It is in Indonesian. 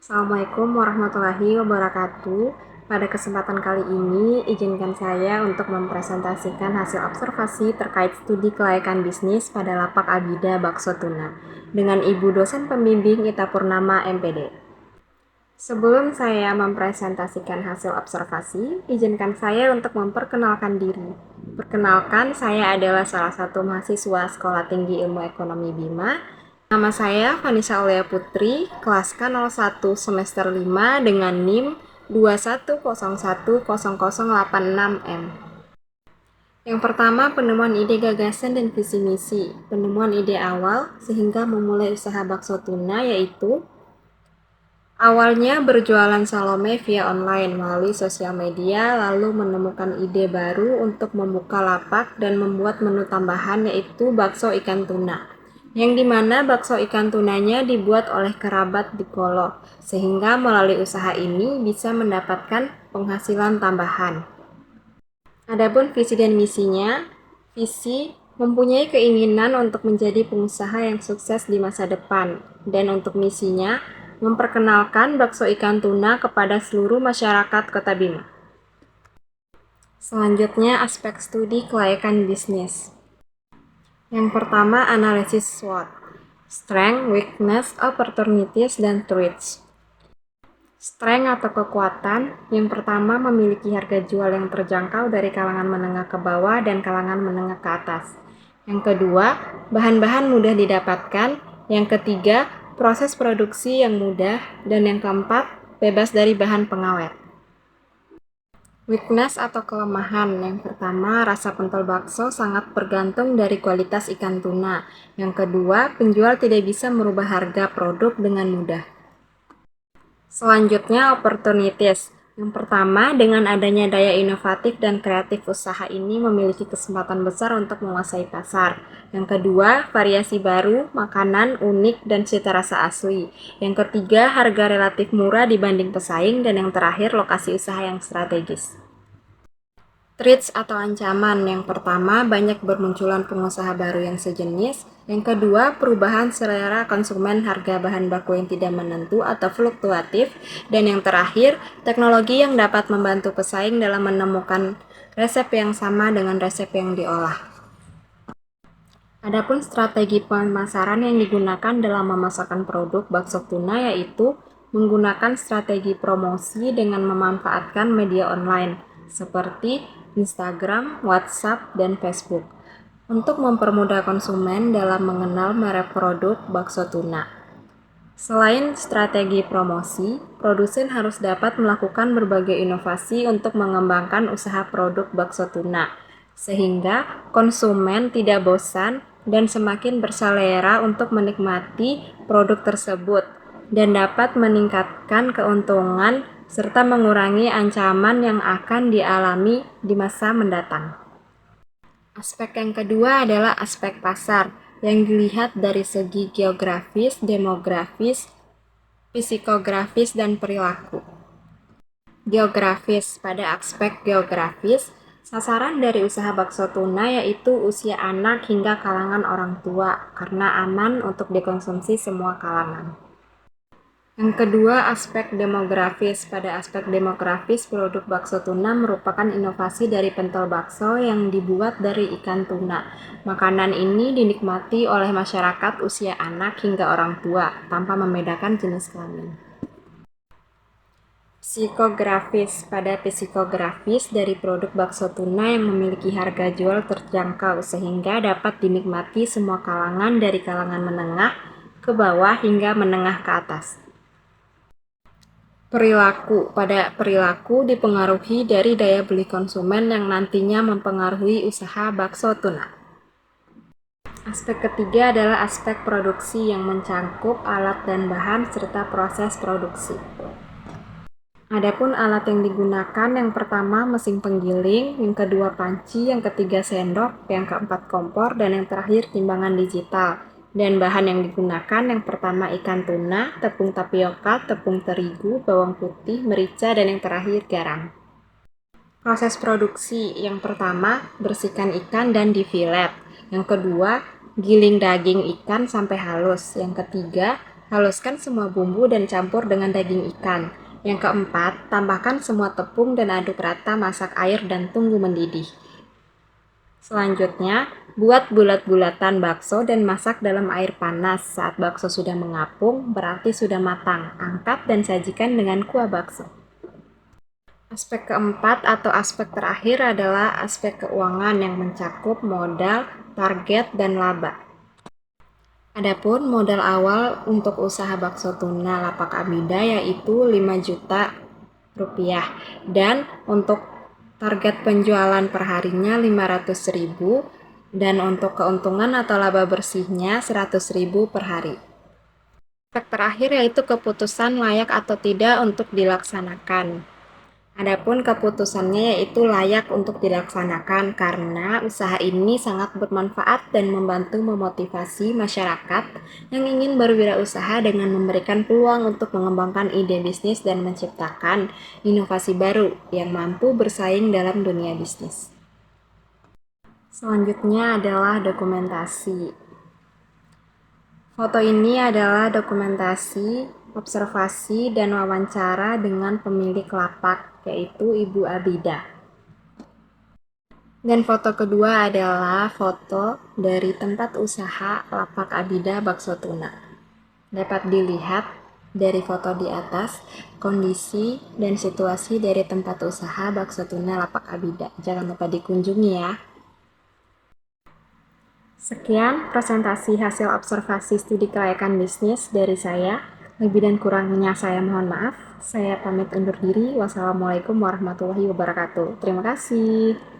Assalamualaikum warahmatullahi wabarakatuh. Pada kesempatan kali ini, izinkan saya untuk mempresentasikan hasil observasi terkait studi kelayakan bisnis pada Lapak Abida Bakso Tuna dengan Ibu Dosen Pembimbing Ita Purnama MPD. Sebelum saya mempresentasikan hasil observasi, izinkan saya untuk memperkenalkan diri. Perkenalkan, saya adalah salah satu mahasiswa Sekolah Tinggi Ilmu Ekonomi BIMA. Nama saya Vanessa Aulia Putri, kelas K01 semester 5 dengan NIM 21010086M. Yang pertama, penemuan ide gagasan dan visi misi. Penemuan ide awal sehingga memulai usaha bakso tuna yaitu awalnya berjualan Salome via online melalui sosial media, lalu menemukan ide baru untuk membuka lapak dan membuat menu tambahan yaitu bakso ikan tuna. Yang dimana bakso ikan tunanya dibuat oleh kerabat di Kolo, sehingga melalui usaha ini bisa mendapatkan penghasilan tambahan. Adapun visi dan misinya, visi mempunyai keinginan untuk menjadi pengusaha yang sukses di masa depan, dan untuk misinya, memperkenalkan bakso ikan tuna kepada seluruh masyarakat Kota Bima. Selanjutnya, aspek studi kelayakan bisnis. Yang pertama, analisis SWOT, Strength, Weakness, Opportunities, dan Threats. Strength atau kekuatan, yang pertama memiliki harga jual yang terjangkau dari kalangan menengah ke bawah dan kalangan menengah ke atas. Yang kedua, bahan-bahan mudah didapatkan. Yang ketiga, proses produksi yang mudah. Dan yang keempat, bebas dari bahan pengawet. Weakness atau kelemahan, yang pertama rasa pentol bakso sangat bergantung dari kualitas ikan tuna. Yang kedua, penjual tidak bisa merubah harga produk dengan mudah. Selanjutnya, opportunities. Yang pertama, dengan adanya daya inovatif dan kreatif usaha ini memiliki kesempatan besar untuk menguasai pasar. Yang kedua, variasi baru, makanan unik dan cita rasa asli. Yang ketiga, harga relatif murah dibanding pesaing. Dan yang terakhir, lokasi usaha yang strategis. Threats atau ancaman, yang pertama banyak bermunculan pengusaha baru yang sejenis, yang kedua perubahan selera konsumen, harga bahan baku yang tidak menentu atau fluktuatif, dan yang terakhir teknologi yang dapat membantu pesaing dalam menemukan resep yang sama dengan resep yang diolah. Adapun strategi pemasaran yang digunakan dalam memasarkan produk bakso tuna yaitu menggunakan strategi promosi dengan memanfaatkan media online seperti Instagram, WhatsApp, dan Facebook untuk mempermudah konsumen dalam mengenal merek produk bakso tuna. Selain strategi promosi, produsen harus dapat melakukan berbagai inovasi untuk mengembangkan usaha produk bakso tuna, sehingga konsumen tidak bosan dan semakin berselera untuk menikmati produk tersebut dan dapat meningkatkan keuntungan serta mengurangi ancaman yang akan dialami di masa mendatang. Aspek yang kedua adalah aspek pasar yang dilihat dari segi geografis, demografis, psikografis, dan perilaku. Geografis, pada aspek geografis, sasaran dari usaha bakso tuna yaitu usia anak hingga kalangan orang tua karena aman untuk dikonsumsi semua kalangan. Yang kedua, aspek demografis. Pada aspek demografis, produk bakso tuna merupakan inovasi dari pentol bakso yang dibuat dari ikan tuna. Makanan ini dinikmati oleh masyarakat usia anak hingga orang tua tanpa membedakan jenis kelamin. Psikografis. Pada psikografis dari produk bakso tuna yang memiliki harga jual terjangkau sehingga dapat dinikmati semua kalangan dari kalangan menengah ke bawah hingga menengah ke atas. Perilaku. Pada perilaku dipengaruhi dari daya beli konsumen yang nantinya mempengaruhi usaha bakso tuna. Aspek ketiga adalah aspek produksi yang mencangkup alat dan bahan serta proses produksi. Adapun alat yang digunakan, yang pertama mesin penggiling, yang kedua panci, yang ketiga sendok, yang keempat kompor, dan yang terakhir timbangan digital. Dan bahan yang digunakan, yang pertama ikan tuna, tepung tapioka, tepung terigu, bawang putih, merica, dan yang terakhir garam. Proses produksi, yang pertama bersihkan ikan dan difilet. Yang kedua, giling daging ikan sampai halus. Yang ketiga, Haluskan semua bumbu dan campur dengan daging ikan. Yang keempat, tambahkan semua tepung dan aduk rata, masak air dan tunggu mendidih. Selanjutnya, buat bulat-bulatan bakso dan masak dalam air panas. Saat bakso sudah mengapung, berarti sudah matang. Angkat dan sajikan dengan kuah bakso. Aspek keempat atau aspek terakhir adalah aspek keuangan yang mencakup modal, target, dan laba. Adapun modal awal untuk usaha bakso tuna lapak Abida yaitu 5 juta rupiah dan untuk target penjualan perharinya 500.000 dan untuk keuntungan atau laba bersihnya 100.000 per hari. Aspek terakhir yaitu keputusan layak atau tidak untuk dilaksanakan. Adapun keputusannya yaitu layak untuk dilaksanakan karena usaha ini sangat bermanfaat dan membantu memotivasi masyarakat yang ingin berwirausaha dengan memberikan peluang untuk mengembangkan ide bisnis dan menciptakan inovasi baru yang mampu bersaing dalam dunia bisnis. Selanjutnya adalah dokumentasi. Foto ini adalah dokumentasi, observasi, dan wawancara dengan pemilik lapak, yaitu Ibu Abida. Dan foto kedua adalah foto dari tempat usaha lapak Abida Bakso Tuna. Dapat dilihat dari foto di atas, kondisi dan situasi dari tempat usaha bakso tuna lapak Abida. Jangan lupa dikunjungi ya. Sekian presentasi hasil observasi studi kelayakan bisnis dari saya. Lebih dan kurangnya saya mohon maaf. Saya pamit undur diri. Wassalamualaikum warahmatullahi wabarakatuh. Terima kasih.